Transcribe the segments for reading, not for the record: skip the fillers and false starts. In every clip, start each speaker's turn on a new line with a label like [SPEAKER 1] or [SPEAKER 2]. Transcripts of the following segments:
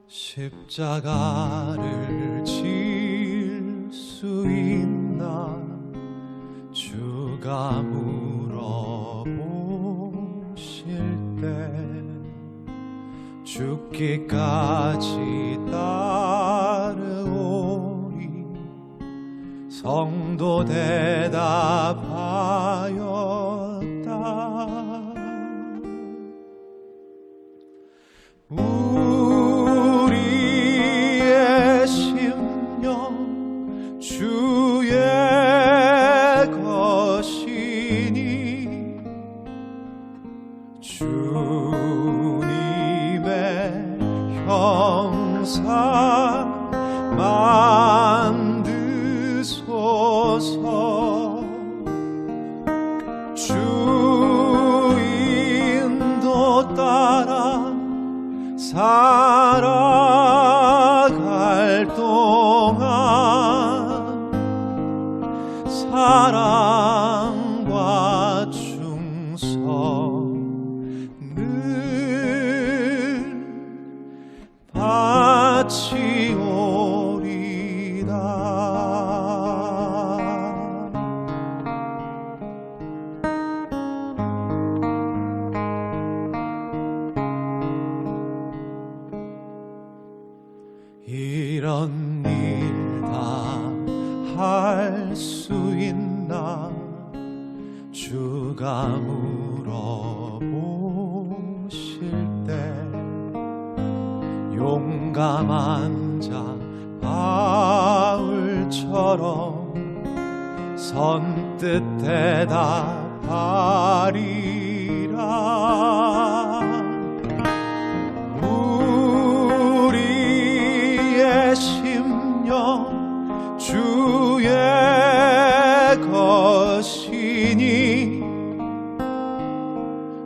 [SPEAKER 1] 십자가를 질 수 있나 주가 물어보실 때 죽기까지 따르오리 성도 대답하였다. 우리의 심령 주의 것이니 주님의 형상 만드소서. 주 인도 따라 살아갈 동안 사랑과 충성을 바치오리다. 이런 일 다 할 수 있나 주가 물어보실 때 용감한 자 바울처럼 선뜻 대답하리라. 우리의 심령 주의 것이니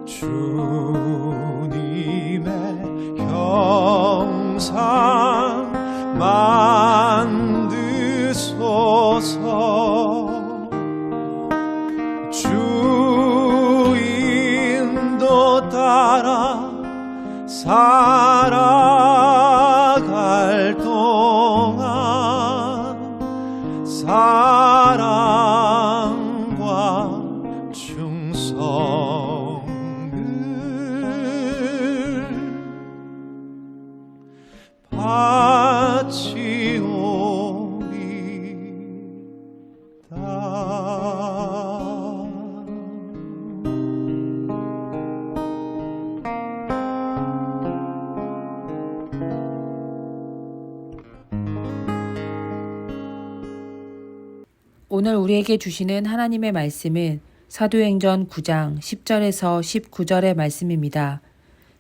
[SPEAKER 1] 주님의 형상 만드소서. 주 인도 따라 살아갈 동안 사랑과 충성을
[SPEAKER 2] 오늘 우리에게 주시는 하나님의 말씀은 사도행전 9장 10절에서 19절의 말씀입니다.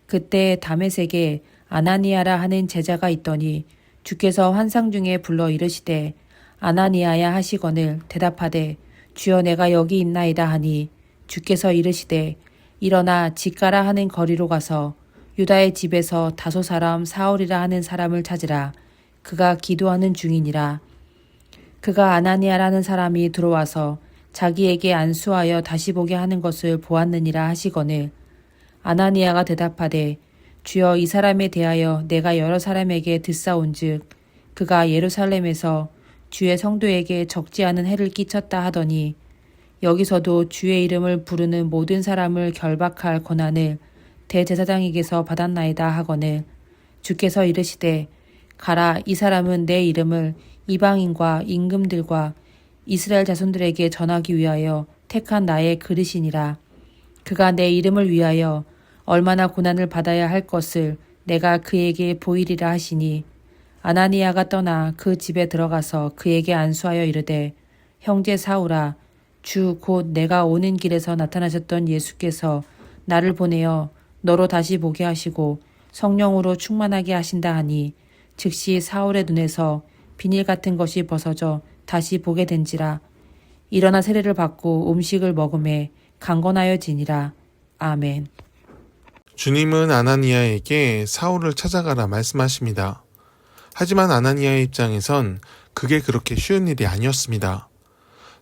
[SPEAKER 2] 그때 다메섹에 아나니아라 하는 제자가 있더니 주께서 환상 중에 불러 이르시되 아나니아야 하시거늘 대답하되 주여 내가 여기 있나이다 하니 주께서 이르시되 일어나 직가라 하는 거리로 가서 유다의 집에서 다소 사람 사울이라 하는 사람을 찾으라. 그가 기도하는 중이니라. 그가 아나니아라는 사람이 들어와서 자기에게 안수하여 다시 보게 하는 것을 보았느니라 하시거늘 아나니아가 대답하되 주여 이 사람에 대하여 내가 여러 사람에게 듣사온즉 그가 예루살렘에서 주의 성도에게 적지 않은 해를 끼쳤다 하더니 여기서도 주의 이름을 부르는 모든 사람을 결박할 권한을 대제사장에게서 받았나이다 하거늘 주께서 이르시되 가라. 이 사람은 내 이름을 이방인과 임금들과 이스라엘 자손들에게 전하기 위하여 택한 나의 그릇이니라. 그가 내 이름을 위하여 얼마나 고난을 받아야 할 것을 내가 그에게 보이리라 하시니 아나니아가 떠나 그 집에 들어가서 그에게 안수하여 이르되 형제 사울아 주 곧 내가 오는 길에서 나타나셨던 예수께서 나를 보내어 너로 다시 보게 하시고 성령으로 충만하게 하신다 하니 즉시 사울의 눈에서 비닐 같은 것이 벗어져 다시 보게 된지라. 일어나 세례를 받고 음식을 먹음에 강건하여지니라. 아멘.
[SPEAKER 3] 주님은 아나니아에게 사울을 찾아가라 말씀하십니다. 하지만 아나니아의 입장에선 그게 그렇게 쉬운 일이 아니었습니다.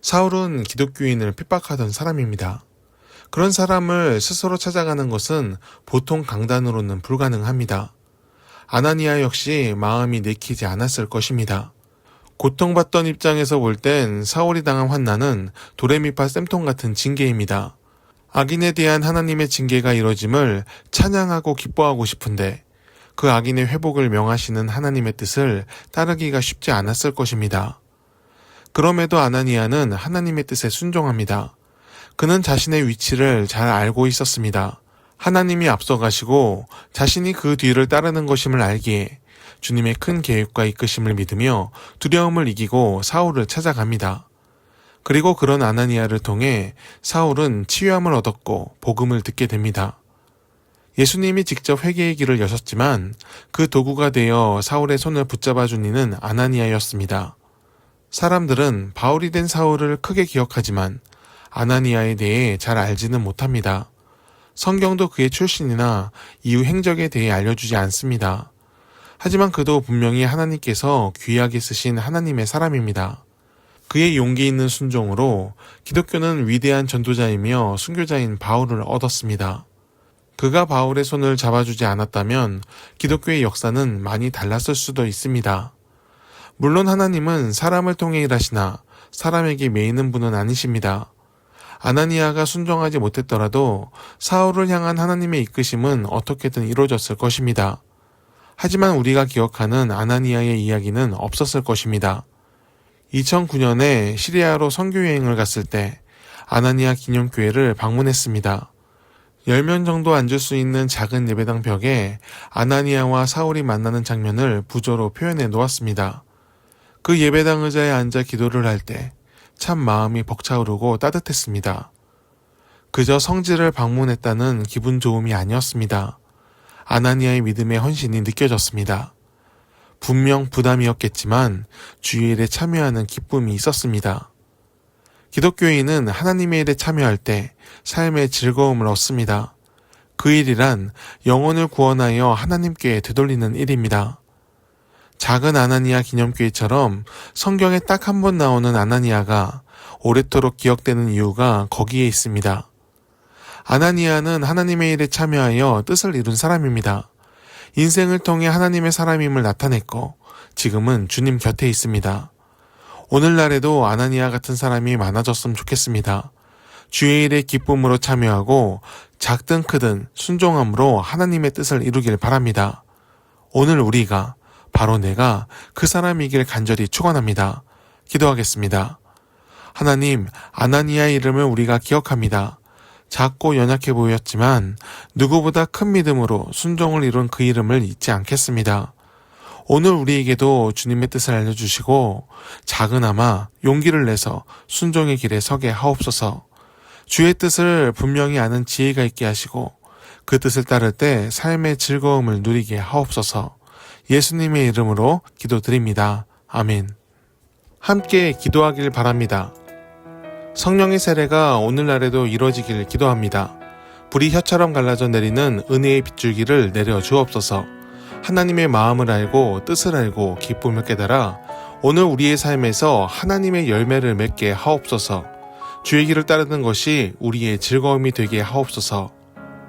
[SPEAKER 3] 사울은 기독교인을 핍박하던 사람입니다. 그런 사람을 스스로 찾아가는 것은 보통 강단으로는 불가능합니다. 아나니아 역시 마음이 내키지 않았을 것입니다. 고통받던 입장에서 볼 땐 사울이 당한 환난은 도레미파 쌤통 같은 징계입니다. 악인에 대한 하나님의 징계가 이뤄짐을 찬양하고 기뻐하고 싶은데 그 악인의 회복을 명하시는 하나님의 뜻을 따르기가 쉽지 않았을 것입니다. 그럼에도 아나니아는 하나님의 뜻에 순종합니다. 그는 자신의 위치를 잘 알고 있었습니다. 하나님이 앞서가시고 자신이 그 뒤를 따르는 것임을 알기에 주님의 큰 계획과 이끄심을 믿으며 두려움을 이기고 사울을 찾아갑니다. 그리고 그런 아나니아를 통해 사울은 치유함을 얻었고 복음을 듣게 됩니다. 예수님이 직접 회개의 길을 여셨지만 그 도구가 되어 사울의 손을 붙잡아 준 이는 아나니아였습니다. 사람들은 바울이 된 사울을 크게 기억하지만 아나니아에 대해 잘 알지는 못합니다. 성경도 그의 출신이나 이후 행적에 대해 알려주지 않습니다. 하지만 그도 분명히 하나님께서 귀하게 쓰신 하나님의 사람입니다. 그의 용기 있는 순종으로 기독교는 위대한 전도자이며 순교자인 바울을 얻었습니다. 그가 바울의 손을 잡아주지 않았다면 기독교의 역사는 많이 달랐을 수도 있습니다. 물론 하나님은 사람을 통해 일하시나 사람에게 매이는 분은 아니십니다. 아나니아가 순종하지 못했더라도 사울을 향한 하나님의 이끄심은 어떻게든 이루어졌을 것입니다. 하지만 우리가 기억하는 아나니아의 이야기는 없었을 것입니다. 2009년에 시리아로 선교여행을 갔을 때 아나니아 기념교회를 방문했습니다. 10명 정도 앉을 수 있는 작은 예배당 벽에 아나니아와 사울이 만나는 장면을 부조로 표현해 놓았습니다. 그 예배당 의자에 앉아 기도를 할 때 참 마음이 벅차오르고 따뜻했습니다. 그저 성지를 방문했다는 기분 좋음이 아니었습니다. 아나니아의 믿음의 헌신이 느껴졌습니다. 분명 부담이었겠지만 주의 일에 참여하는 기쁨이 있었습니다. 기독교인은 하나님의 일에 참여할 때 삶의 즐거움을 얻습니다. 그 일이란 영혼을 구원하여 하나님께 되돌리는 일입니다. 작은 아나니아 기념교회처럼 성경에 딱 한 번 나오는 아나니아가 오래도록 기억되는 이유가 거기에 있습니다. 아나니아는 하나님의 일에 참여하여 뜻을 이룬 사람입니다. 인생을 통해 하나님의 사람임을 나타냈고 지금은 주님 곁에 있습니다. 오늘날에도 아나니아 같은 사람이 많아졌으면 좋겠습니다. 주의 일에 기쁨으로 참여하고 작든 크든 순종함으로 하나님의 뜻을 이루길 바랍니다. 오늘 우리가 바로 내가 그 사람이길 간절히 축원합니다. 기도하겠습니다. 하나님, 아나니아의 이름을 우리가 기억합니다. 작고 연약해 보였지만 누구보다 큰 믿음으로 순종을 이룬 그 이름을 잊지 않겠습니다. 오늘 우리에게도 주님의 뜻을 알려주시고 작은아마 용기를 내서 순종의 길에 서게 하옵소서. 주의 뜻을 분명히 아는 지혜가 있게 하시고 그 뜻을 따를 때 삶의 즐거움을 누리게 하옵소서. 예수님의 이름으로 기도드립니다. 아멘. 함께 기도하길 바랍니다. 성령의 세례가 오늘날에도 이루어지길 기도합니다. 불이 혀처럼 갈라져 내리는 은혜의 빗줄기를 내려 주옵소서. 하나님의 마음을 알고 뜻을 알고 기쁨을 깨달아 오늘 우리의 삶에서 하나님의 열매를 맺게 하옵소서. 주의 길을 따르는 것이 우리의 즐거움이 되게 하옵소서.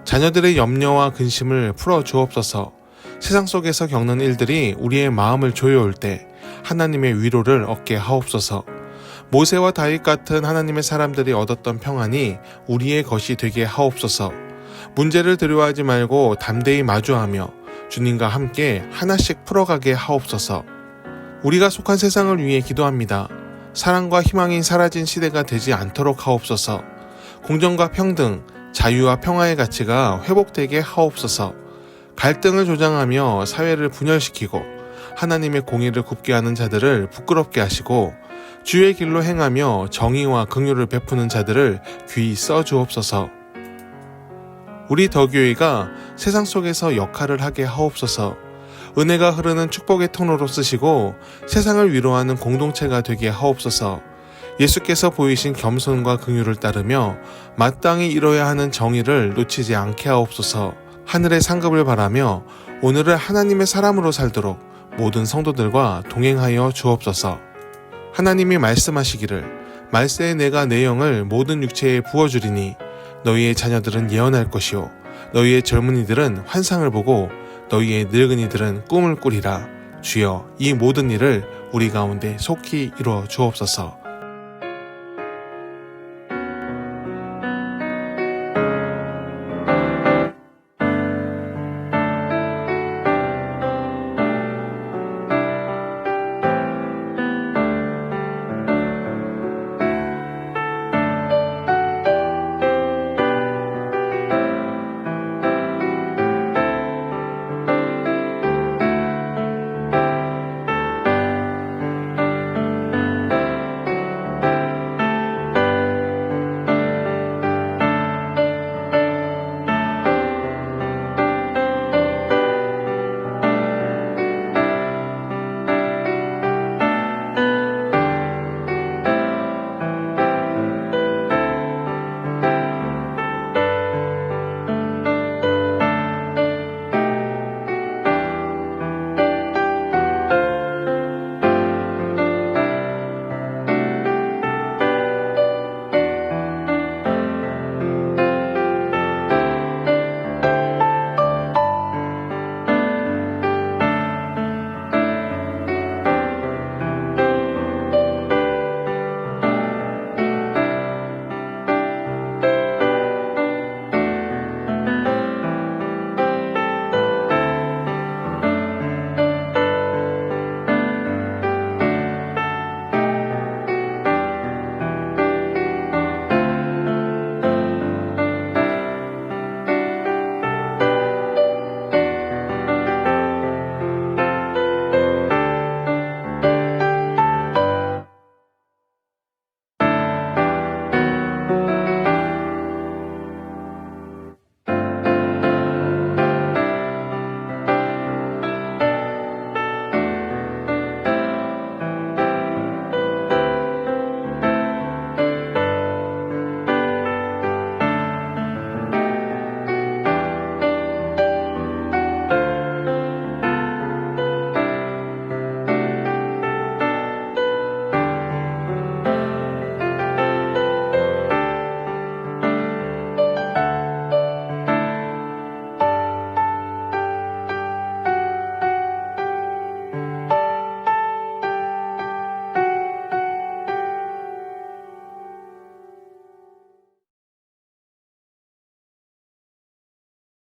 [SPEAKER 3] 자녀들의 염려와 근심을 풀어 주옵소서. 세상 속에서 겪는 일들이 우리의 마음을 조여올 때 하나님의 위로를 얻게 하옵소서. 모세와 다윗 같은 하나님의 사람들이 얻었던 평안이 우리의 것이 되게 하옵소서. 문제를 두려워하지 말고 담대히 마주하며 주님과 함께 하나씩 풀어가게 하옵소서. 우리가 속한 세상을 위해 기도합니다. 사랑과 희망이 사라진 시대가 되지 않도록 하옵소서. 공정과 평등, 자유와 평화의 가치가 회복되게 하옵소서. 갈등을 조장하며 사회를 분열시키고 하나님의 공의를 굽게 하는 자들을 부끄럽게 하시고 주의 길로 행하며 정의와 긍휼을 베푸는 자들을 귀히 써주옵소서. 우리 더교회가 세상 속에서 역할을 하게 하옵소서. 은혜가 흐르는 축복의 통로로 쓰시고 세상을 위로하는 공동체가 되게 하옵소서. 예수께서 보이신 겸손과 긍휼을 따르며 마땅히 이뤄야 하는 정의를 놓치지 않게 하옵소서. 하늘의 상급을 바라며 오늘을 하나님의 사람으로 살도록 모든 성도들과 동행하여 주옵소서. 하나님이 말씀하시기를 말세에 내가 내 영을 모든 육체에 부어주리니 너희의 자녀들은 예언할 것이요 너희의 젊은이들은 환상을 보고 너희의 늙은이들은 꿈을 꾸리라. 주여 이 모든 일을 우리 가운데 속히 이루어 주옵소서.